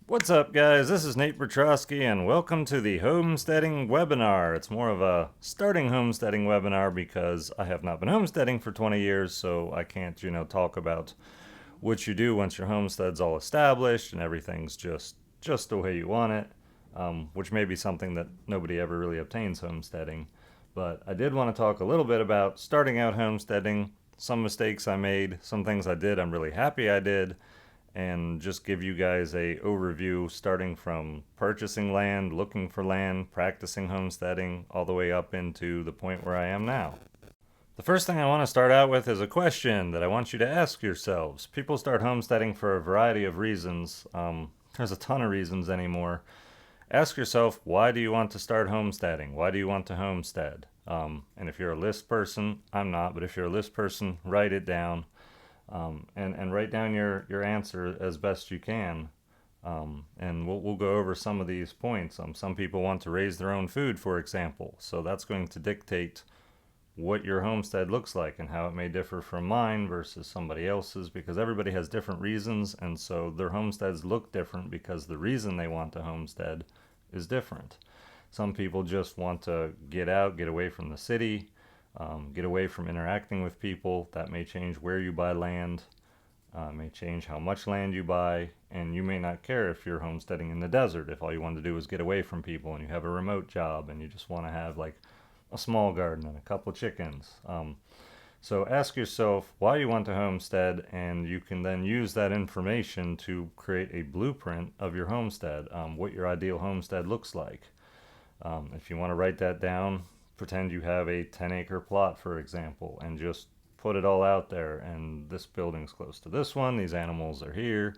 What's up, guys? This is Nate Bertrosky, and welcome to the homesteading webinar. It's more of a starting homesteading webinar because I have not been homesteading for 20 years, so I can't, talk about what you do once your homestead's all established and everything's just the way you want it, which may be something that nobody ever really obtains homesteading. But I did want to talk a little bit about starting out homesteading, some mistakes I made, some things I did I'm really happy I did, and just give you guys a overview starting from purchasing land, looking for land, practicing homesteading, all the way up into the point where I am now. The first thing I want to start out with is a question that I want you to ask yourselves. People start homesteading for a variety of reasons. There's a ton of reasons anymore. Ask yourself, why do you want to start homesteading? Why do you want to homestead? And if you're a list person, I'm not, but if you're a list person, write it down. And write down your answer as best you can. And we'll go over some of these points. Some people want to raise their own food, for example. So that's going to dictate what your homestead looks like and how it may differ from mine versus somebody else's, because everybody has different reasons, and so their homesteads look different because the reason they want to homestead is different. Some people just want to get out, get away from the city, get away from interacting with people. That may change where you buy land, may change how much land you buy, and you may not care if you're homesteading in the desert, if all you want to do is get away from people and you have a remote job and you just want to have like a small garden and a couple chickens. So ask yourself why you want to homestead, and you can then use that information to create a blueprint of your homestead, what your ideal homestead looks like. If you want to write that down, pretend you have a 10-acre plot, for example, and just put it all out there. And this building's close to this one. These animals are here.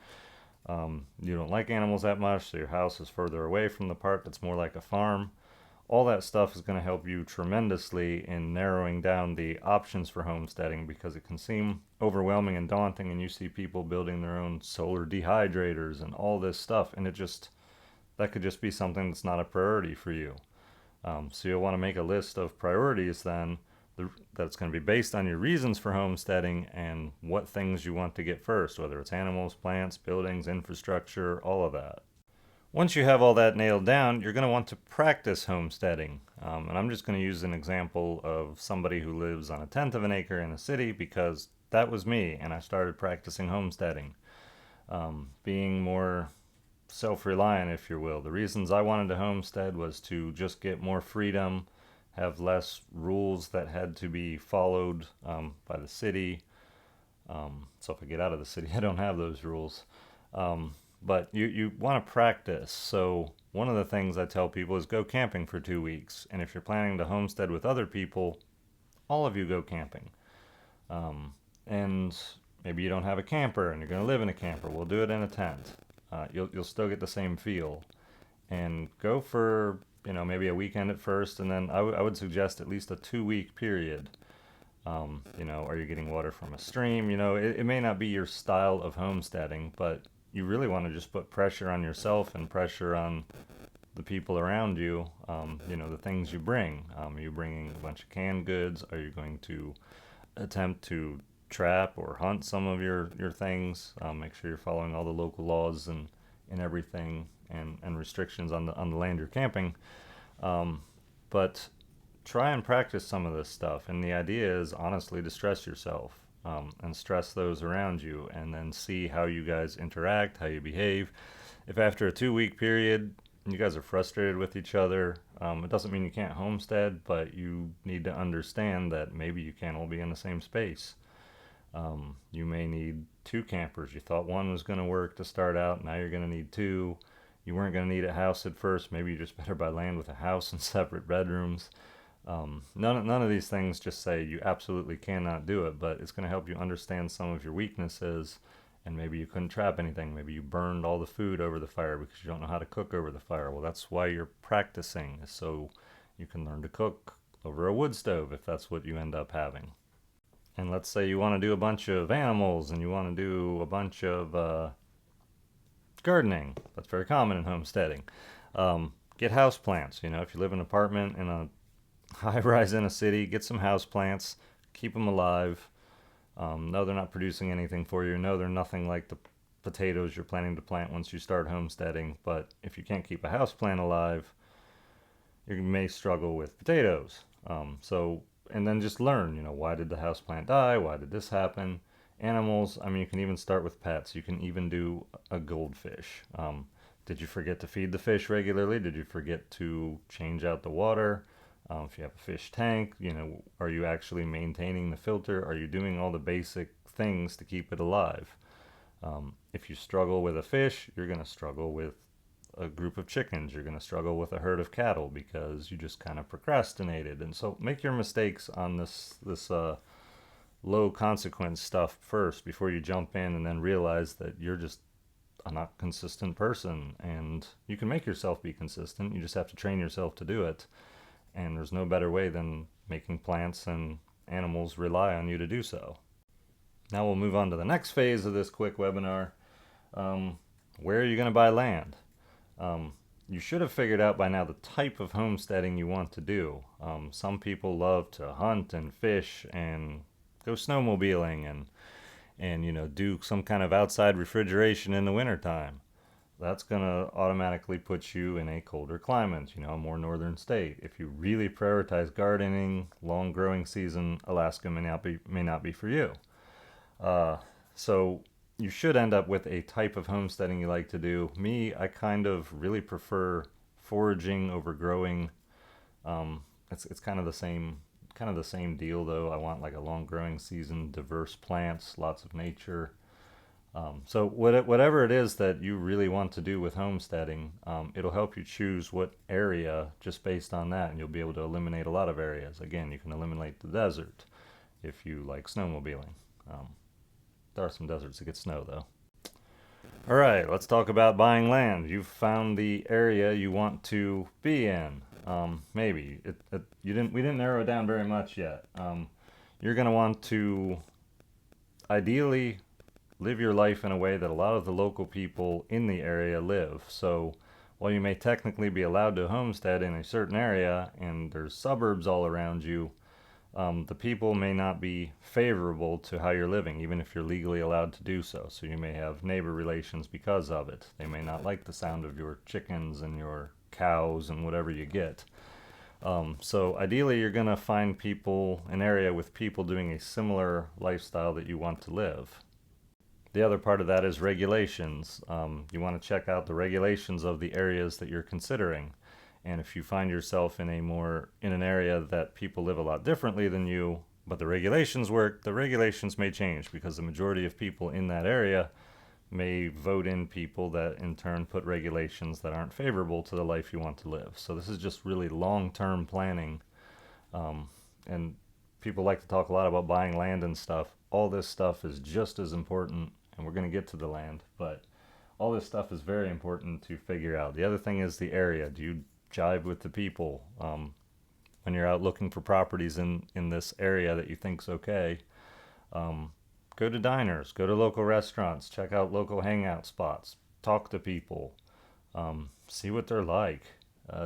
You don't like animals that much, so your house is further away from the part that's more like a farm. All that stuff is going to help you tremendously in narrowing down the options for homesteading, because it can seem overwhelming and daunting, and you see people building their own solar dehydrators and all this stuff, and that could just be something that's not a priority for you. So you'll want to make a list of priorities then that's going to be based on your reasons for homesteading and what things you want to get first, whether it's animals, plants, buildings, infrastructure, all of that. Once you have all that nailed down, you're going to want to practice homesteading. And I'm just going to use an example of somebody who lives on a tenth of an acre in a city, because that was me, and I started practicing homesteading. Being more self-reliant, if you will. The reasons I wanted to homestead was to just get more freedom, have less rules that had to be followed by the city. So if I get out of the city, I don't have those rules. But you want to practice. So one of the things I tell people is go camping for 2 weeks. And if you're planning to homestead with other people, all of you go camping. And maybe you don't have a camper and you're going to live in a camper. We'll do it in a tent. You'll still get the same feel. And go for maybe a weekend at first, and then I would suggest at least a 2 week period. Are you getting water from a stream? It may not be your style of homesteading, but you really want to just put pressure on yourself and pressure on the people around you. The things you bring. Are you bringing a bunch of canned goods? Are you going to attempt to trap or hunt some of your things? Make sure you're following all the local laws and everything, and restrictions on the land you're camping. But try and practice some of this stuff. And the idea is honestly to stress yourself, and stress those around you, and then see how you guys interact, how you behave. If after a 2 week period you guys are frustrated with each other, it doesn't mean you can't homestead, but you need to understand that maybe you can't all be in the same space. You may need 2 campers. You thought one was going to work to start out, now you're going to need 2. You weren't going to need a house at first. Maybe you just better buy land with a house and separate bedrooms. None of these things just say you absolutely cannot do it, but it's going to help you understand some of your weaknesses. And maybe you couldn't trap anything. Maybe you burned all the food over the fire because you don't know how to cook over the fire. Well, that's why you're practicing, so you can learn to cook over a wood stove if that's what you end up having. And let's say you want to do a bunch of animals and you want to do a bunch of gardening. That's very common in homesteading. Get house plants. If you live in an apartment in a high rise in a city, get some house plants, keep them alive. No, they're not producing anything for you. No, they're nothing like the potatoes you're planning to plant once you start homesteading. But if you can't keep a house plant alive, you may struggle with potatoes. And then just learn, why did the house plant die? Why did this happen? Animals, I mean, you can even start with pets. You can even do a goldfish. Did you forget to feed the fish regularly? Did you forget to change out the water? If you have a fish tank, are you actually maintaining the filter? Are you doing all the basic things to keep it alive? If you struggle with a fish, you're going to struggle with a group of chickens. You're going to struggle with a herd of cattle because you just kind of procrastinated. And so make your mistakes on this low consequence stuff first before you jump in, and then realize that you're just a not consistent person, and you can make yourself be consistent. You just have to train yourself to do it. And there's no better way than making plants and animals rely on you to do so. Now we'll move on to the next phase of this quick webinar. Where are you going to buy land? You should have figured out by now the type of homesteading you want to do. Some people love to hunt and fish and go snowmobiling and do some kind of outside refrigeration in the wintertime. That's going to automatically put you in a colder climate, a more northern state. If you really prioritize gardening, long growing season, Alaska may not be for you. So you should end up with a type of homesteading you like to do. Me, I kind of really prefer foraging over growing. It's kind of the same deal though. I want like a long growing season, diverse plants, lots of nature. So whatever it is that you really want to do with homesteading, it'll help you choose what area just based on that, and you'll be able to eliminate a lot of areas. Again, you can eliminate the desert if you like snowmobiling. There are some deserts that get snow though. All right, let's talk about buying land. You've found the area you want to be in. Maybe we didn't narrow it down very much yet. You're going to want to ideally live your life in a way that a lot of the local people in the area live. So while you may technically be allowed to homestead in a certain area and there's suburbs all around you, the people may not be favorable to how you're living, even if you're legally allowed to do so. So you may have neighbor relations because of it. They may not like the sound of your chickens and your cows and whatever you get. So ideally you're going to find an area with people doing a similar lifestyle that you want to live. The other part of that is regulations. You want to check out the regulations of the areas that you're considering. And if you find yourself in an area that people live a lot differently than you, but the regulations work, the regulations may change because the majority of people in that area may vote in people that in turn put regulations that aren't favorable to the life you want to live. So this is just really long-term planning. And people like to talk a lot about buying land and stuff. All this stuff is just as important, and we're going to get to the land, but all this stuff is very important to figure out. The other thing is the area. Do you jive with the people? When you're out looking for properties in this area that you think's okay, go to diners, go to local restaurants, check out local hangout spots, talk to people, see what they're like.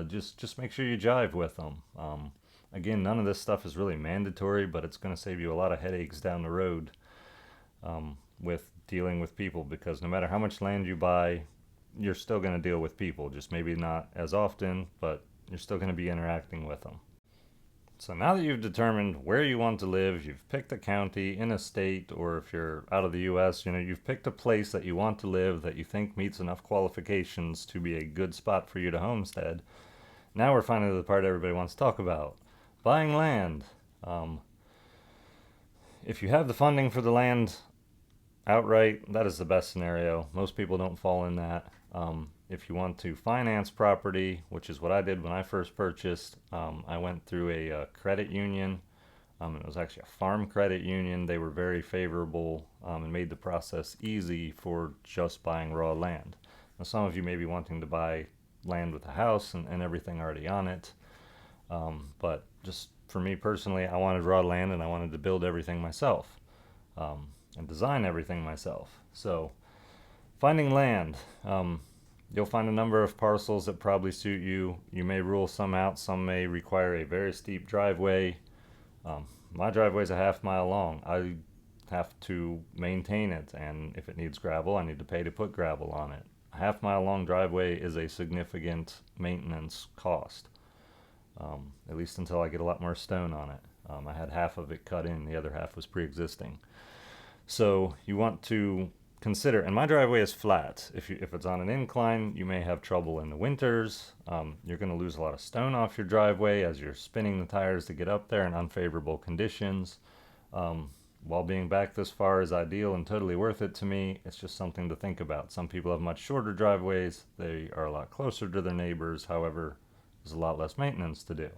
Just make sure you jive with them. Again, none of this stuff is really mandatory, but it's going to save you a lot of headaches down the road with dealing with people, because no matter how much land you buy, you're still going to deal with people, just maybe not as often, but you're still going to be interacting with them. So now that you've determined where you want to live, you've picked a county in a state, or if you're out of the US, you've picked a place that you want to live that you think meets enough qualifications to be a good spot for you to homestead. Now we're finally to the part everybody wants to talk about. Buying land. If you have the funding for the land outright, that is the best scenario. Most people don't fall in that. If you want to finance property, which is what I did when I first purchased, I went through a credit union. It was actually a farm credit union. They were very favorable and made the process easy for just buying raw land. Now, some of you may be wanting to buy land with a house and everything already on it. But just for me personally, I wanted raw land and I wanted to build everything myself and design everything myself. So finding land. You'll find a number of parcels that probably suit you. You may rule some out. Some may require a very steep driveway. My driveway is a half mile long. I have to maintain it, and if it needs gravel, I need to pay to put gravel on it. A half-mile long driveway is a significant maintenance cost, at least until I get a lot more stone on it. I had half of it cut in, the other half was pre-existing. So you want to consider, and my driveway is flat. If it's on an incline, you may have trouble in the winters. You're going to lose a lot of stone off your driveway as you're spinning the tires to get up there in unfavorable conditions. While being back this far is ideal and totally worth it to me, it's just something to think about. Some people have much shorter driveways. They are a lot closer to their neighbors. However, there's a lot less maintenance to do.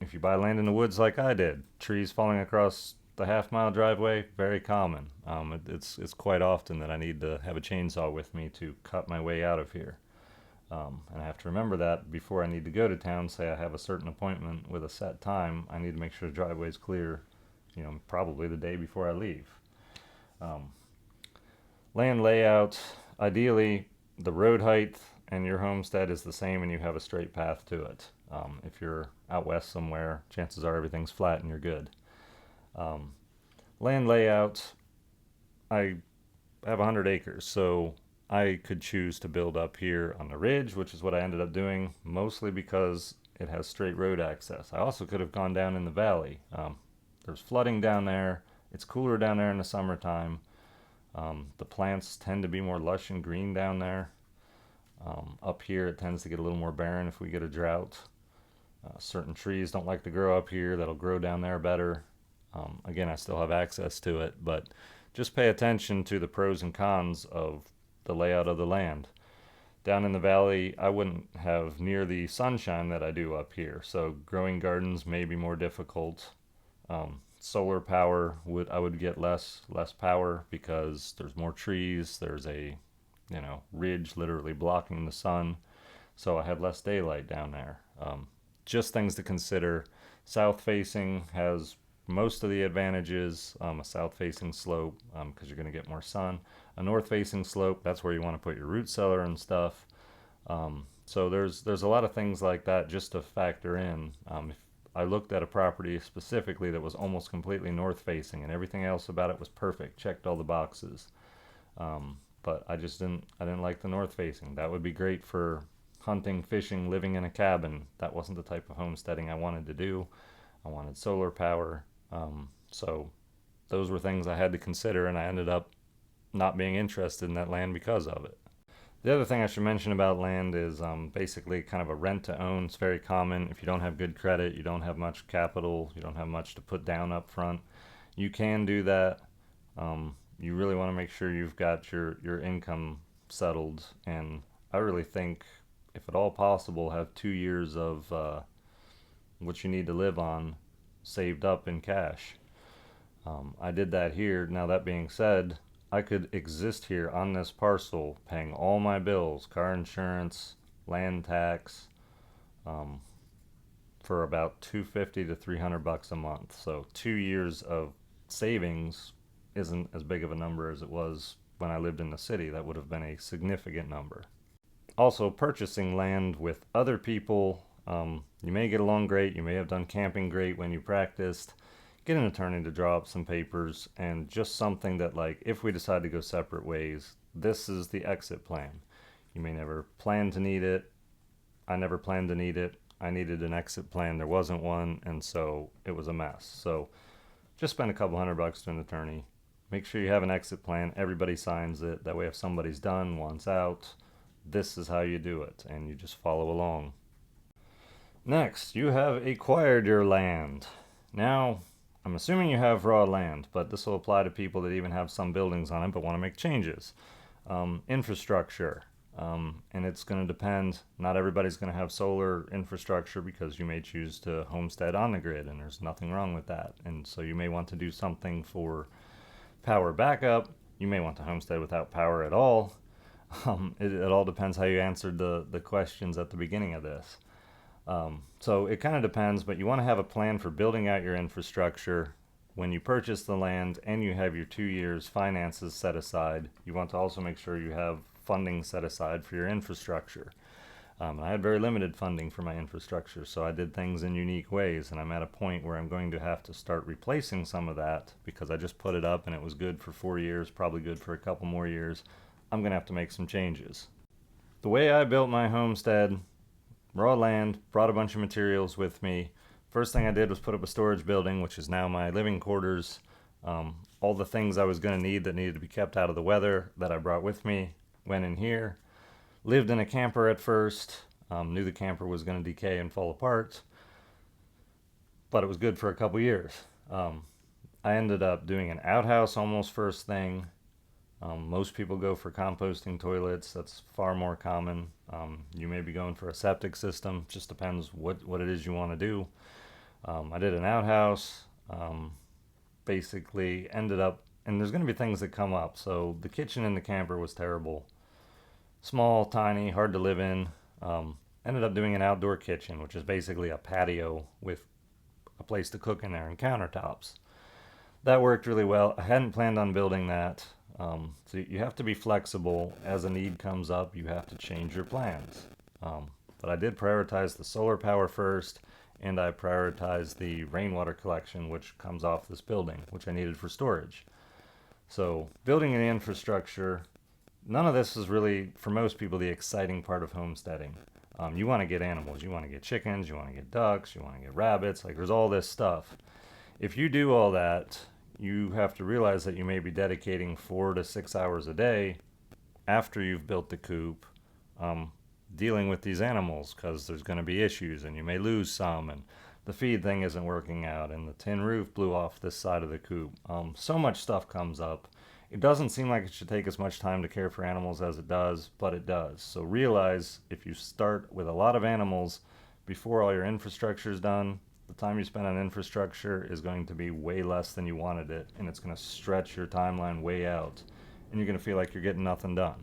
If you buy land in the woods like I did, trees falling across the half-mile driveway, very common. It's quite often that I need to have a chainsaw with me to cut my way out of here. And I have to remember that before I need to go to town. Say I have a certain appointment with a set time, I need to make sure the driveway's clear, probably the day before I leave. Land layout, ideally the road height and your homestead is the same and you have a straight path to it. If you're out west somewhere, chances are everything's flat and you're good. Land layout, I have 100 acres, so I could choose to build up here on the ridge, which is what I ended up doing, mostly because it has straight road access. I also could have gone down in the valley. There's flooding down there. It's cooler down there in the summertime. The plants tend to be more lush and green down there. Up here it tends to get a little more barren if we get a drought. Certain trees don't like to grow up here. That'll grow down there better. Again, I still have access to it, but just pay attention to the pros and cons of the layout of the land. Down in the valley, I wouldn't have near the sunshine that I do up here, so growing gardens may be more difficult. Solar power, I would get less power because there's more trees. There's a ridge literally blocking the sun, so I have less daylight down there. Just things to consider. South facing has most of the advantages. A south facing slope, because you're going to get more sun. A north facing slope, that's where you want to put your root cellar and stuff. So there's a lot of things like that just to factor in. If I looked at a property specifically that was almost completely north facing and everything else about it was perfect, checked all the boxes. But I didn't like the north facing. That would be great for hunting, fishing, living in a cabin. That wasn't the type of homesteading I wanted to do. I wanted solar power. So those were things I had to consider, and I ended up not being interested in that land because of it. The other thing I should mention about land is basically kind of a rent to own. It's very common. If you don't have good credit, you don't have much capital, you don't have much to put down up front, you can do that. You really want to make sure you've got your income settled, and I really think, if at all possible, have 2 years of what you need to live on saved up in cash. I did that here. Now, that being said, I could exist here on this parcel paying all my bills, car insurance, land tax, for about $250 to $300 a month. So 2 years of savings isn't as big of a number as it was when I lived in the city. That would have been a significant number. Also, purchasing land with other people, you may get along great, you may have done camping great when you practiced. Get an attorney to draw up some papers, and just something that, like, if we decide to go separate ways, this is the exit plan. You may never plan to need it. I never planned to need it. I needed an exit plan. There wasn't one, and so it was a mess. So just spend a couple $100 to an attorney. Make sure you have an exit plan. Everybody signs it. That way, if somebody's done, wants out, this is how you do it, and you just follow along. Next, you have acquired your land. Now, I'm assuming you have raw land, but this will apply to people that even have some buildings on it but want to make changes. Infrastructure, and it's going to depend. Not everybody's going to have solar infrastructure because you may choose to homestead on the grid, and there's nothing wrong with that. And so you may want to do something for power backup. You may want to homestead without power at all. It all depends how you answered the questions at the beginning of this. So it kind of depends, but you want to have a plan for building out your infrastructure. When you purchase the land and you have your 2 years finances set aside, you want to also make sure you have funding set aside for your infrastructure. I had very limited funding for my infrastructure, so I did things in unique ways, and I'm at a point where I'm going to have to start replacing some of that because I just put it up and it was good for 4 years, probably good for a couple more years. I'm going to have to make some changes. The way I built my homestead, raw land, brought a bunch of materials with me. First thing I did was put up a storage building, which is now my living quarters. All the things I was going to need that needed to be kept out of the weather that I brought with me went in here. Lived in a camper at first. Knew the camper was going to decay and fall apart, but it was good for a couple years. I ended up doing an outhouse almost first thing. Most people go for composting toilets. That's far more common. You may be going for a septic system. Just depends what it is you want to do. I did an outhouse. Basically ended up, and there's going to be things that come up. So the kitchen in the camper was terrible. Small, tiny, hard to live in. Ended up doing an outdoor kitchen, which is basically a patio with a place to cook in there and countertops. That worked really well. I hadn't planned on building that. So you have to be flexible. As a need comes up, you have to change your plans. But I did prioritize the solar power first, and I prioritized the rainwater collection, which comes off this building, which I needed for storage. So building an infrastructure, none of this is really, for most people, the exciting part of homesteading. You want to get animals. You want to get chickens. You want to get ducks. You want to get rabbits. Like, there's all this stuff. If you do all that, you have to realize that you may be dedicating 4 to 6 hours a day after you've built the coop, dealing with these animals, because there's going to be issues and you may lose some, and the feed thing isn't working out, and the tin roof blew off this side of the coop. So much stuff comes up. It doesn't seem like it should take as much time to care for animals as it does, but it does. So realize if you start with a lot of animals before all your infrastructure is done, the time you spend on infrastructure is going to be way less than you wanted it, and it's going to stretch your timeline way out, and you're going to feel like you're getting nothing done.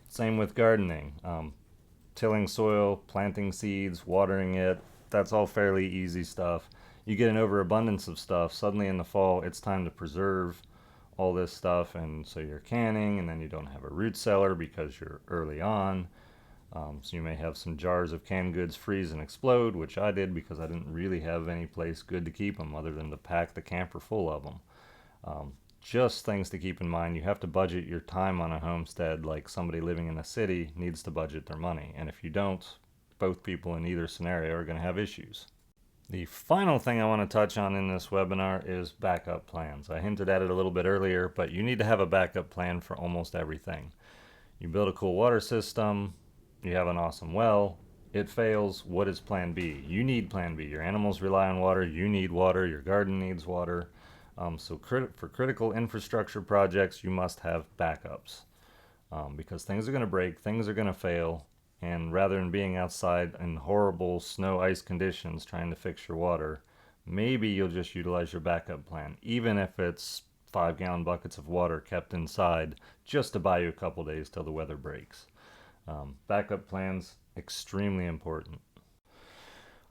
Same with gardening. Tilling soil, planting seeds, watering it, that's all fairly easy stuff. You get an overabundance of stuff, suddenly in the fall it's time to preserve all this stuff, and so you're canning, and then you don't have a root cellar because you're early on. So you may have some jars of canned goods freeze and explode, which I did because I didn't really have any place good to keep them other than to pack the camper full of them. Just things to keep in mind. You have to budget your time on a homestead like somebody living in a city needs to budget their money. And if you don't, both people in either scenario are going to have issues. The final thing I want to touch on in this webinar is backup plans. I hinted at it a little bit earlier, but you need to have a backup plan for almost everything. You build a cool water system, you have an awesome well, it fails, what is plan B? You need plan B. Your animals rely on water, you need water, your garden needs water. For critical infrastructure projects, you must have backups because things are going to break, things are going to fail, and rather than being outside in horrible snow ice conditions trying to fix your water, maybe you'll just utilize your backup plan, even if it's 5-gallon buckets of water kept inside just to buy you a couple days till the weather breaks. Backup plans, extremely important.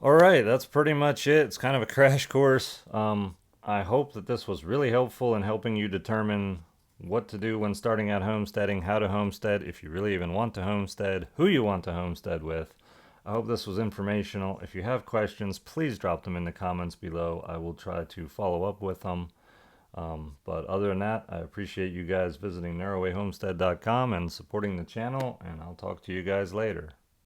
All right, that's pretty much it. It's kind of a crash course. I hope that this was really helpful in helping you determine what to do when starting out homesteading, how to homestead, if you really even want to homestead, who you want to homestead with. I hope this was informational. If you have questions, please drop them in the comments below. I will try to follow up with them. But other than that, I appreciate you guys visiting narrowwayhomestead.com and supporting the channel, and I'll talk to you guys later.